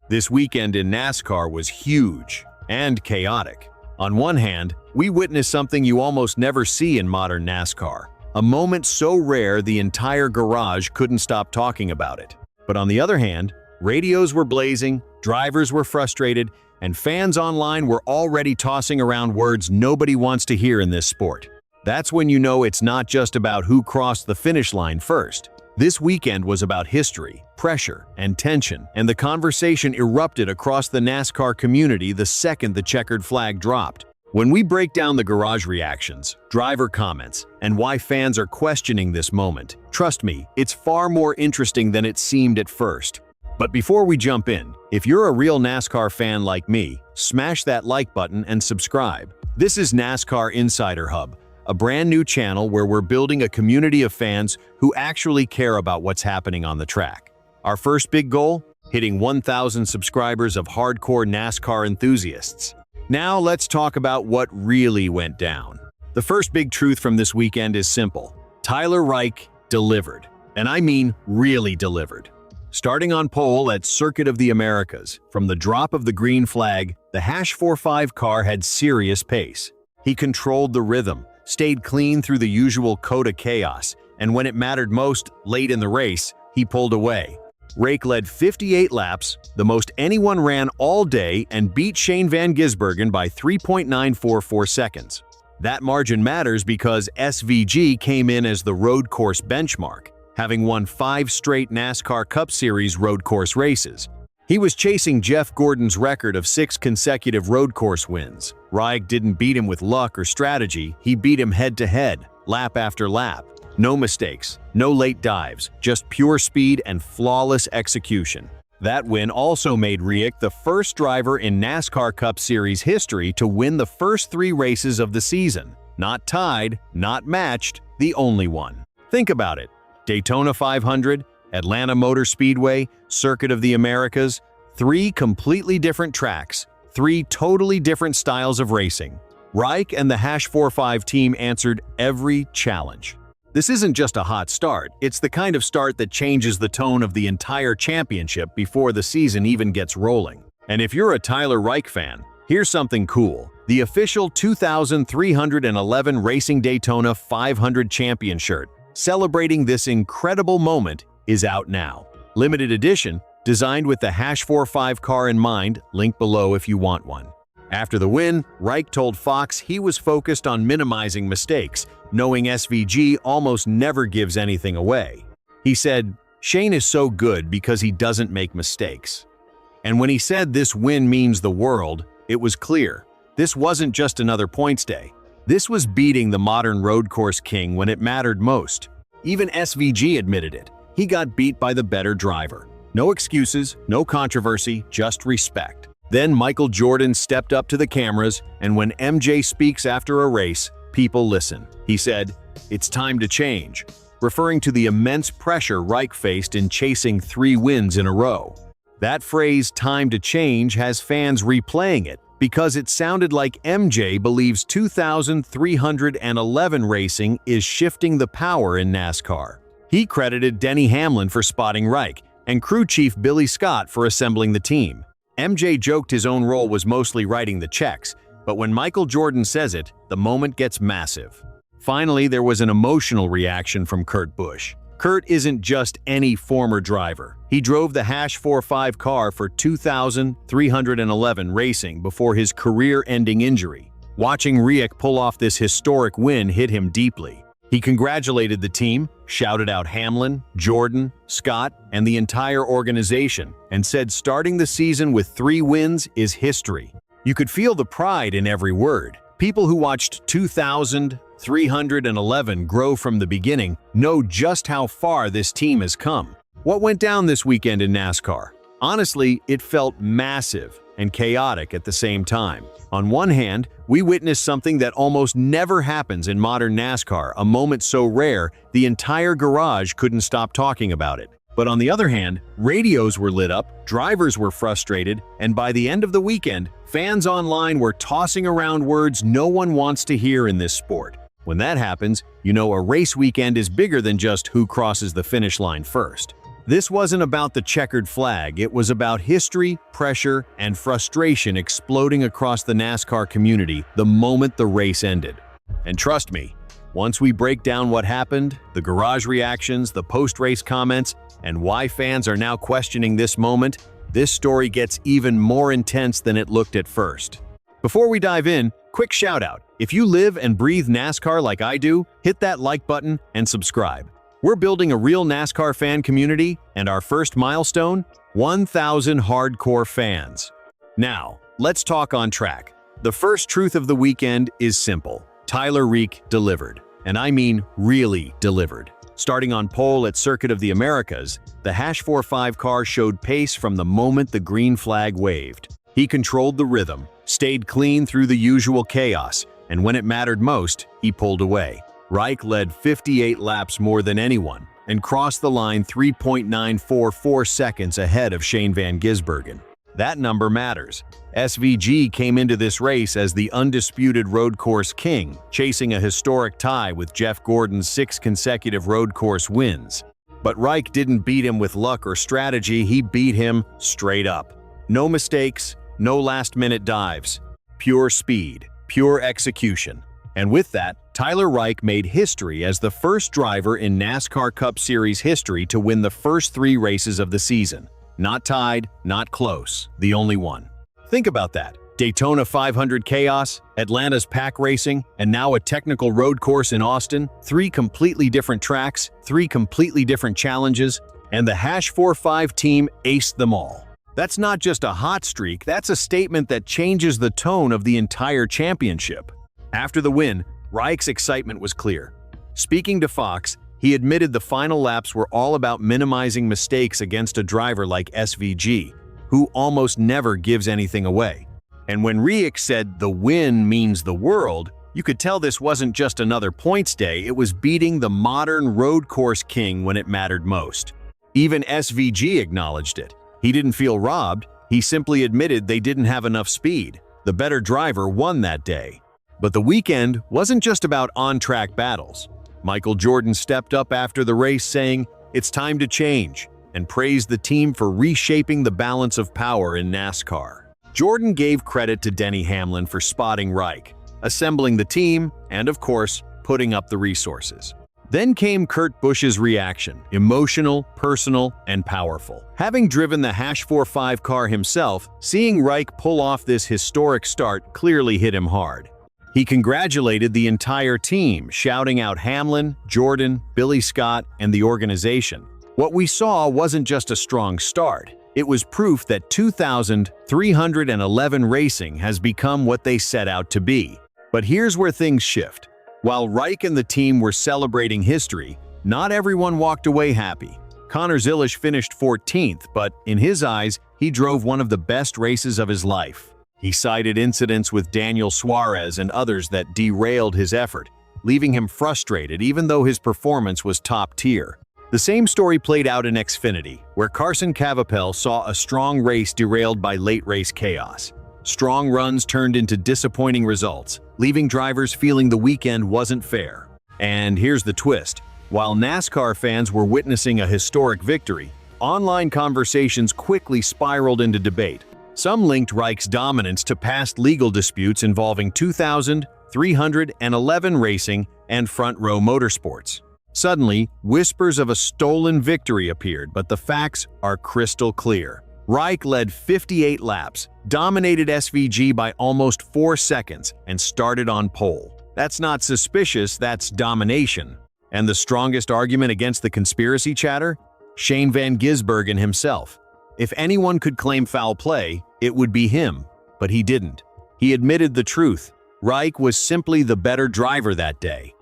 This weekend in NASCAR was huge and chaotic. On one hand, we witnessed something you almost never see in modern NASCAR, a moment so rare the entire garage couldn't stop talking about it. But on the other hand, radios were blazing, drivers were frustrated, and fans online were already tossing around words nobody wants to hear in this sport. That's when you know it's not just about who crossed the finish line first. This weekend was about history, pressure, and tension, and the conversation erupted across the NASCAR community the second the checkered flag dropped. When we break down the garage reactions, driver comments, and why fans are questioning this moment, trust me, it's far more interesting than it seemed at first. But before we jump in, if you're a real NASCAR fan like me, smash that like button and subscribe. This is NASCAR Insider Hub, a brand new channel where we're building a community of fans who actually care about what's happening on the track. Our first big goal? Hitting 1,000 subscribers of hardcore NASCAR enthusiasts. Now let's talk about what really went down. The first big truth from this weekend is simple. Tyler Reddick delivered. And I mean really delivered. Starting on pole at Circuit of the Americas, from the drop of the green flag, the #45 car had serious pace. He controlled the rhythm, stayed clean through the usual COTA chaos, and when it mattered most, late in the race, he pulled away. Reddick led 58 laps, the most anyone ran all day, and beat Shane Van Gisbergen by 3.944 seconds. That margin matters because SVG came in as the road course benchmark, having won 5 straight NASCAR Cup Series road course races. He was chasing Jeff Gordon's record of 6 consecutive road course wins. Reddick didn't beat him with luck or strategy, he beat him head-to-head, lap after lap. No mistakes, no late dives, just pure speed and flawless execution. That win also made Reddick the first driver in NASCAR Cup Series history to win the first 3 races of the season. Not tied, not matched, the only one. Think about it. Daytona 500, Atlanta Motor Speedway, Circuit of the Americas, 3 completely different tracks, 3 totally different styles of racing. Reddick and the #45 team answered every challenge. This isn't just a hot start, it's the kind of start that changes the tone of the entire championship before the season even gets rolling. And if you're a Tyler Reddick fan, here's something cool. The official 2311 Racing Daytona 500 champion shirt, celebrating this incredible moment, is out now. Limited edition, designed with the #45 car in mind, link below if you want one. After the win, Reddick told Fox he was focused on minimizing mistakes, knowing SVG almost never gives anything away. He said, "Shane is so good because he doesn't make mistakes." And when he said this win means the world, it was clear. This wasn't just another points day. This was beating the modern road course king when it mattered most. Even SVG admitted it. He got beat by the better driver. No excuses, no controversy, just respect. Then Michael Jordan stepped up to the cameras, and when MJ speaks after a race, people listen. He said, "It's time to change," referring to the immense pressure Reddick faced in chasing 3 wins in a row. That phrase, "time to change," has fans replaying it, because it sounded like MJ believes 2311 racing is shifting the power in NASCAR. He credited Denny Hamlin for spotting Reddick, and crew chief Billy Scott for assembling the team. MJ joked his own role was mostly writing the checks, but when Michael Jordan says it, the moment gets massive. Finally, there was an emotional reaction from Kurt Busch. Kurt isn't just any former driver. He drove the #45 car for 2311 racing before his career-ending injury. Watching Reddick pull off this historic win hit him deeply. He congratulated the team, shouted out Hamlin, Jordan, Scott, and the entire organization, and said starting the season with 3 wins is history. You could feel the pride in every word. People who watched 2311 grow from the beginning know just how far this team has come. What went down this weekend in NASCAR? Honestly, it felt massive and chaotic at the same time. On one hand, we witnessed something that almost never happens in modern NASCAR, a moment so rare the entire garage couldn't stop talking about it. But on the other hand, radios were lit up, drivers were frustrated, and by the end of the weekend, fans online were tossing around words no one wants to hear in this sport. When that happens, you know a race weekend is bigger than just who crosses the finish line first. This wasn't about the checkered flag, it was about history, pressure, and frustration exploding across the NASCAR community the moment the race ended. And trust me, once we break down what happened, the garage reactions, the post-race comments, and why fans are now questioning this moment, this story gets even more intense than it looked at first. Before we dive in, quick shout out. If you live and breathe NASCAR like I do, hit that like button and subscribe. We're building a real NASCAR fan community, and our first milestone, 1,000 hardcore fans. Now, let's talk on track. The first truth of the weekend is simple. Tyler Reddick delivered. And I mean really delivered. Starting on pole at Circuit of the Americas, the #45 car showed pace from the moment the green flag waved. He controlled the rhythm, stayed clean through the usual chaos, and when it mattered most, he pulled away. Reddick led 58 laps more than anyone and crossed the line 3.944 seconds ahead of Shane Van Gisbergen. That number matters. SVG came into this race as the undisputed road course king, chasing a historic tie with Jeff Gordon's 6 consecutive road course wins. But Reddick didn't beat him with luck or strategy, he beat him straight up. No mistakes, no last-minute dives. Pure speed, pure execution. And with that, Tyler Reddick made history as the first driver in NASCAR Cup Series history to win the first 3 races of the season. Not tied, not close, the only one. Think about that. Daytona 500 chaos, Atlanta's pack racing, and now a technical road course in Austin, 3 completely different tracks, 3 completely different challenges, and the #45 team aced them all. That's not just a hot streak, that's a statement that changes the tone of the entire championship. After the win, Reddick's excitement was clear. Speaking to Fox, he admitted the final laps were all about minimizing mistakes against a driver like SVG, who almost never gives anything away. And when Reddick said the win means the world, you could tell this wasn't just another points day, it was beating the modern road course king when it mattered most. Even SVG acknowledged it. He didn't feel robbed, he simply admitted they didn't have enough speed. The better driver won that day. But the weekend wasn't just about on-track battles. Michael Jordan stepped up after the race saying, "It's time to change," and praised the team for reshaping the balance of power in NASCAR. Jordan gave credit to Denny Hamlin for spotting Reddick, assembling the team, and of course, putting up the resources. Then came Kurt Busch's reaction, emotional, personal, and powerful. Having driven the #45 car himself, seeing Reddick pull off this historic start clearly hit him hard. He congratulated the entire team, shouting out Hamlin, Jordan, Billy Scott, and the organization. What we saw wasn't just a strong start. It was proof that 2,311 racing has become what they set out to be. But here's where things shift. While Reddick and the team were celebrating history, not everyone walked away happy. Connor Zilisch finished 14th, but in his eyes, he drove one of the best races of his life. He cited incidents with Daniel Suarez and others that derailed his effort, leaving him frustrated even though his performance was top tier. The same story played out in Xfinity, where Carson Cavapel saw a strong race derailed by late race chaos. Strong runs turned into disappointing results, leaving drivers feeling the weekend wasn't fair. And here's the twist. While NASCAR fans were witnessing a historic victory, online conversations quickly spiraled into debate. Some linked Reddick's dominance to past legal disputes involving 2,311 racing and front row motorsports. Suddenly, whispers of a stolen victory appeared, but the facts are crystal clear. Reddick led 58 laps, dominated SVG by almost 4 seconds, and started on pole. That's not suspicious, that's domination. And the strongest argument against the conspiracy chatter? Shane Van Gisbergen himself. If anyone could claim foul play, it would be him, but he didn't. He admitted the truth. Reddick was simply the better driver that day.